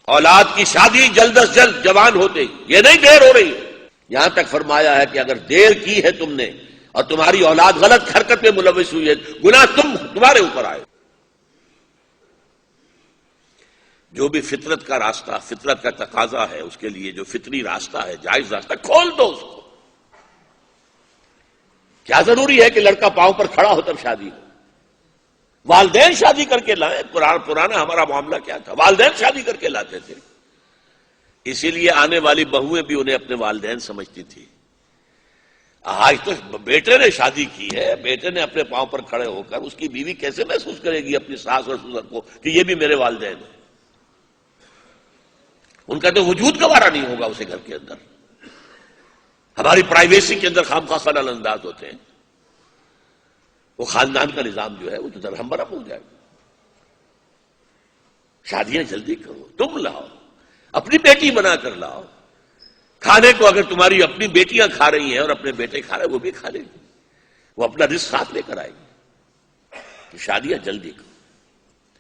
اولاد کی شادی جلد از جلد جوان ہوتے ہی، یہ نہیں دیر ہو رہی ہے۔ یہاں تک فرمایا ہے کہ اگر دیر کی ہے تم نے اور تمہاری اولاد غلط حرکت میں ملوث ہوئی ہے، گناہ تمہارے اوپر آئے۔ جو بھی فطرت کا راستہ، فطرت کا تقاضا ہے، اس کے لیے جو فطری راستہ ہے، جائز راستہ، کھول دو اس کو۔ کیا ضروری ہے کہ لڑکا پاؤں پر کھڑا ہو تب شادی ہو؟ والدین شادی کر کے لائیں۔ پرانا ہمارا معاملہ کیا تھا؟ والدین شادی کر کے لاتے تھے، اسی لیے آنے والی بہویں بھی انہیں اپنے والدین سمجھتی تھی۔ آج تو بیٹے نے شادی کی ہے، بیٹے نے اپنے پاؤں پر کھڑے ہو کر، اس کی بیوی کیسے محسوس کرے گی اپنی ساس اور سسر کو کہ یہ بھی میرے والدین ہیں؟ ان کا تو وجود گوارا نہیں ہوگا اسے گھر کے اندر۔ ہماری پرائیویسی کے اندر خامخواہ خلل انداز ہوتے ہیں، وہ خاندان کا نظام جو ہے وہ تو درہم برہم ہو جائے گا۔ شادیاں جلدی کرو، تم لاؤ، اپنی بیٹی بنا کر لاؤ۔ کھانے کو اگر تمہاری اپنی بیٹیاں کھا رہی ہیں اور اپنے بیٹے کھا رہے ہیں، وہ بھی کھا لیں گے، وہ اپنا رزق ساتھ لے کر آئیں گے۔ تو شادیاں جلدی کرو۔